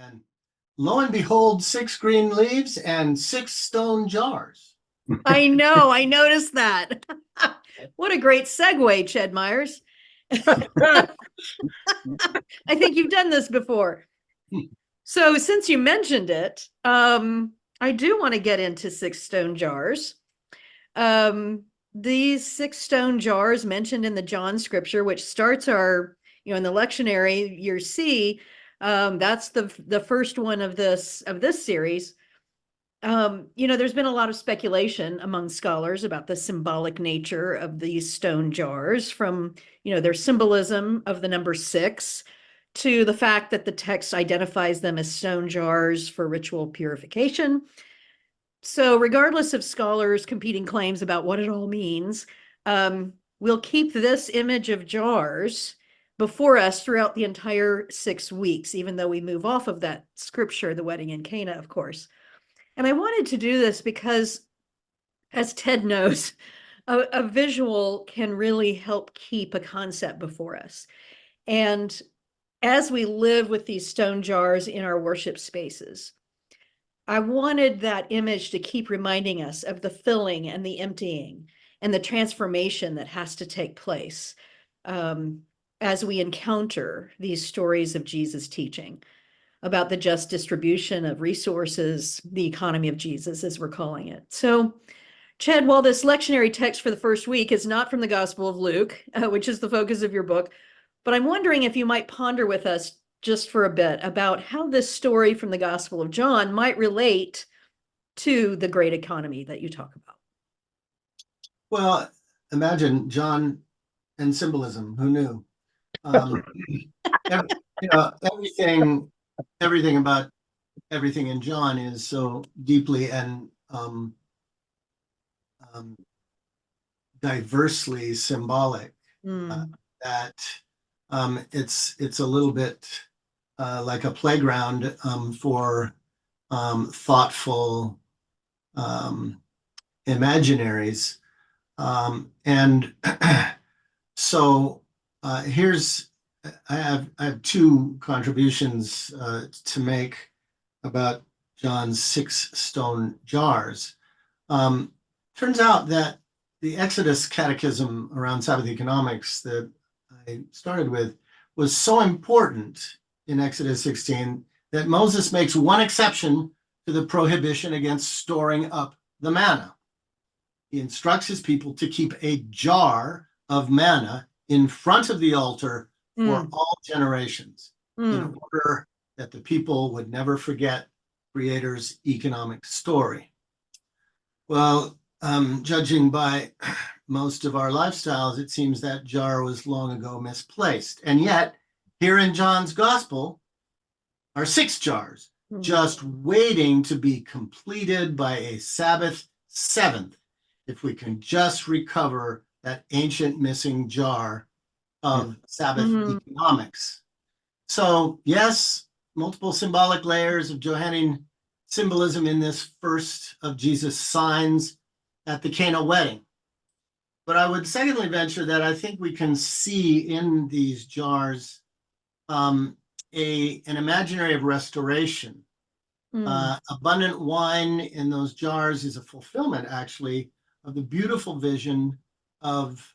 And lo and behold, 6 green leaves and 6 stone jars. I know, I noticed that. What a great segue, Ched Myers. I think you've done this before. So since you mentioned it, I do want to get into 6 stone jars. These 6 stone jars mentioned in the John scripture, which starts our, in the lectionary, year C, that's the first one of this series. There's been a lot of speculation among scholars about the symbolic nature of these stone jars, from, their symbolism of the number 6 to the fact that the text identifies them as stone jars for ritual purification. So regardless of scholars' competing claims about what it all means, we'll keep this image of jars before us throughout the entire 6 weeks, even though we move off of that scripture, the wedding in Cana, of course. And I wanted to do this because, as Ted knows, a visual can really help keep a concept before us. And as we live with these stone jars in our worship spaces, I wanted that image to keep reminding us of the filling and the emptying and the transformation that has to take place as we encounter these stories of Jesus' teaching about the just distribution of resources, the economy of Jesus, as we're calling it. So, Ched, while this lectionary text for the first week is not from the Gospel of Luke, which is the focus of your book, but I'm wondering if you might ponder with us just for a bit about how this story from the Gospel of John might relate to the great economy that you talk about. Well, imagine John and symbolism. Who knew? Everything about everything in John is so deeply and diversely symbolic that it's a little bit like a playground for thoughtful imaginaries. And so I have 2 contributions to make about John's 6 stone jars. Turns out that the Exodus Catechism around Sabbath economics that I started with was so important in Exodus 16 that Moses makes one exception to the prohibition against storing up the manna. He instructs his people to keep a jar of manna in front of the altar for all generations, in order that the people would never forget Creator's economic story. Well, judging by most of our lifestyles, it seems that jar was long ago misplaced. And yet, here in John's Gospel are 6 jars, just waiting to be completed by a Sabbath 7th, if we can just recover that ancient missing jar of Sabbath economics. So yes, multiple symbolic layers of Johannine symbolism in this first of Jesus' signs at the Cana wedding. But I would secondly venture that I think we can see in these jars an imaginary of restoration. Abundant wine in those jars is a fulfillment, actually, of the beautiful vision of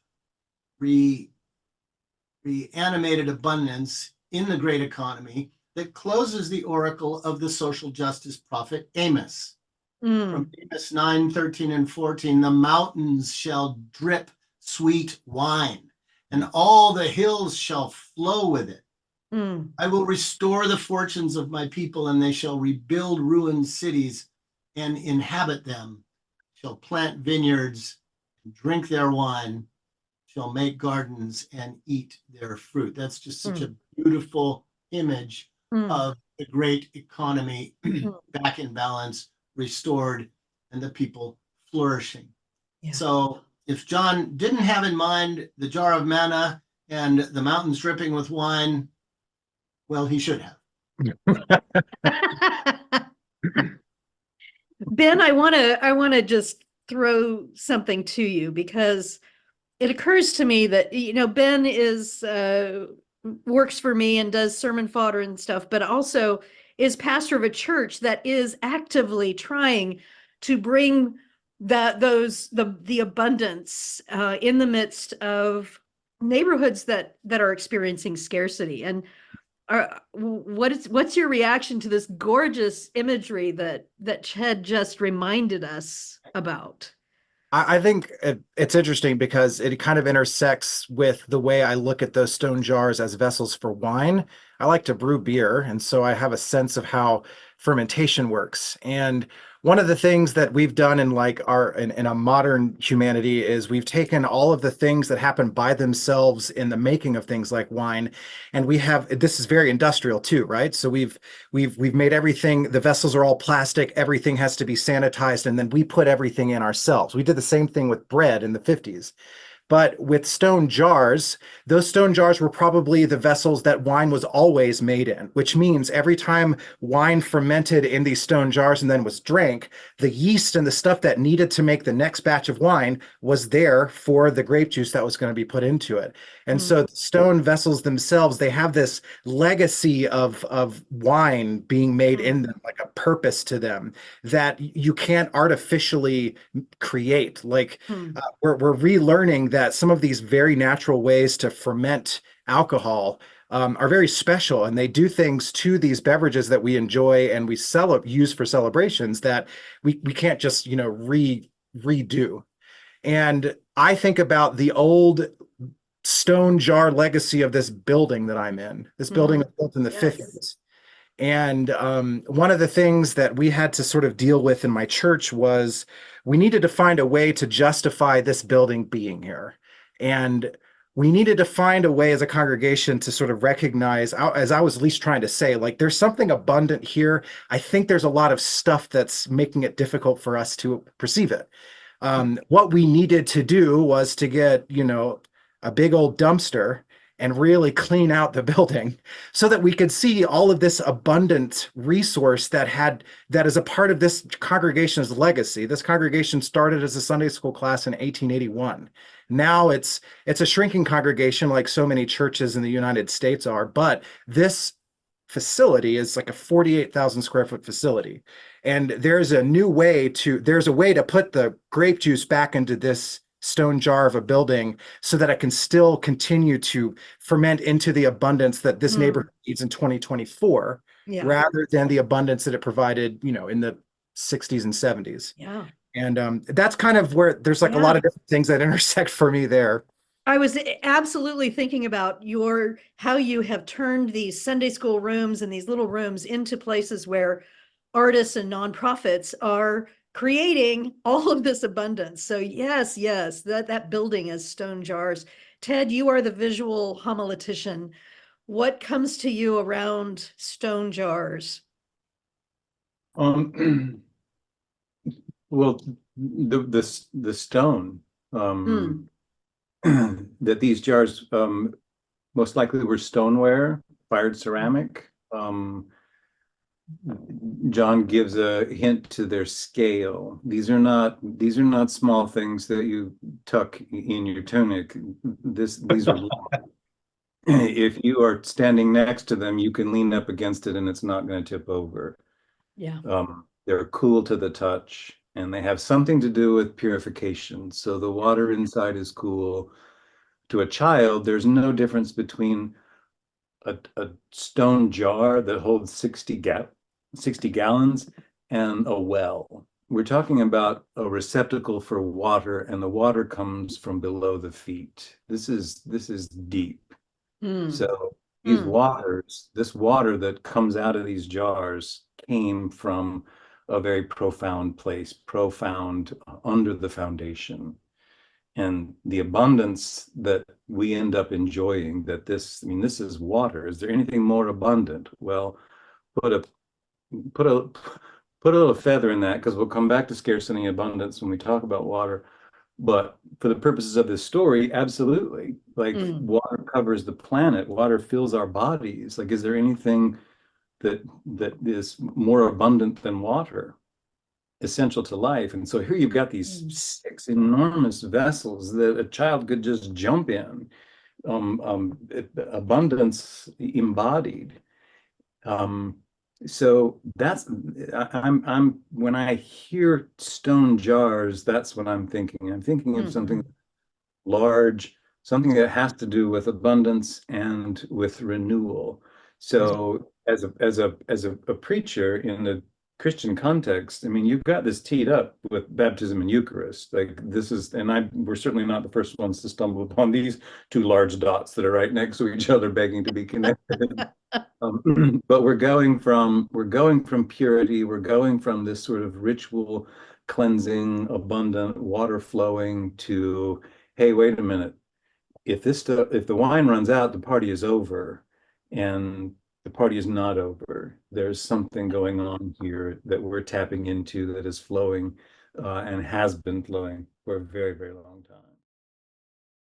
reanimated abundance in the great economy that closes the oracle of the social justice prophet Amos. From Amos 9, 13, and 14, the mountains shall drip sweet wine, and all the hills shall flow with it. I will restore the fortunes of my people, and they shall rebuild ruined cities and inhabit them, shall plant vineyards and drink their wine, shall make gardens and eat their fruit. That's just such a beautiful image of the great economy back in balance, restored, and the people flourishing. Yeah. So if John didn't have in mind the jar of manna and the mountains dripping with wine, well, he should have. Ben, I want to just throw something to you, because it occurs to me that, Ben is works for me and does sermon fodder and stuff, but also is pastor of a church that is actively trying to bring the abundance in the midst of neighborhoods that are experiencing scarcity. And what's your reaction to this gorgeous imagery that Ched just reminded us about? I think it's interesting because it kind of intersects with the way I look at those stone jars as vessels for wine. I like to brew beer, and so I have a sense of how fermentation works. And one of the things that we've done in like in a modern humanity is we've taken all of the things that happen by themselves in the making of things like wine, and this is very industrial too, right? So we've made everything, the vessels are all plastic, everything has to be sanitized, and then we put everything in ourselves. We did the same thing with bread in the 50s. But with stone jars, those stone jars were probably the vessels that wine was always made in, which means every time wine fermented in these stone jars and then was drank, the yeast and the stuff that needed to make the next batch of wine was there for the grape juice that was going to be put into it. And so the stone vessels themselves, they have this legacy of wine being made in them, like a purpose to them that you can't artificially create. Like we're relearning that some of these very natural ways to ferment alcohol are very special, and they do things to these beverages that we enjoy and we use for celebrations that we can't just redo. And I think about the old stone jar legacy of this building that I'm in. This building was built in the 50s. And one of the things that we had to sort of deal with in my church was we needed to find a way to justify this building being here. And we needed to find a way as a congregation to sort of recognize, as I was at least trying to say, like, there's something abundant here. I think there's a lot of stuff that's making it difficult for us to perceive it. What we needed to do was to get, a big old dumpster and really clean out the building so that we could see all of this abundant resource that is a part of this congregation's legacy. This congregation started as a Sunday school class in 1881. Now it's a shrinking congregation like so many churches in the United States are, but this facility is like a 48,000 square foot facility. And there's a way to put the grape juice back into this stone jar of a building so that it can still continue to ferment into the abundance that this neighborhood needs in 2024, rather than the abundance that it provided, in the 60s and 70s. Yeah. And that's kind of where there's like a lot of different things that intersect for me there. I was absolutely thinking about how you have turned these Sunday school rooms and these little rooms into places where artists and nonprofits are creating all of this abundance. So yes, that building as stone jars. Ted, you are the visual homiletician. What comes to you around stone jars? Well, the stone that these jars most likely were stoneware, fired ceramic. John gives a hint to their scale. These are not small things that you tuck in your tunic. These are if you are standing next to them, you can lean up against it and it's not going to tip over. Yeah. They're cool to the touch, and they have something to do with purification. So the water inside is cool. To a child, there's no difference between a stone jar that holds 60 gallons and a well. We're talking about a receptacle for water, and the water comes from below the feet. This is deep. So this water that comes out of these jars came from a very profound place, profound under the foundation. And the abundance that we end up enjoying, this is water. Is there anything more abundant? Well, put a little feather in that, because we'll come back to scarcity and abundance when we talk about water. But for the purposes of this story, absolutely. Like water covers the planet, water fills our bodies. Like, is there anything that is more abundant than water? Essential to life. And so here you've got these 6 enormous vessels that a child could just jump in abundance embodied. So that's I'm when I hear stone jars, that's what I'm thinking. I'm thinking of something large, something that has to do with abundance and with renewal. So as a preacher in the Christian context, I mean, you've got this teed up with baptism and Eucharist. Like this is, and we're certainly not the first ones to stumble upon these two large dots that are right next to each other, begging to be connected. But we're going from purity, we're going from this sort of ritual cleansing, abundant water flowing to, hey, wait a minute. If the wine runs out, the party is over, and the party is not over. There's something going on here that we're tapping into that is flowing, and has been flowing for a very, very long time.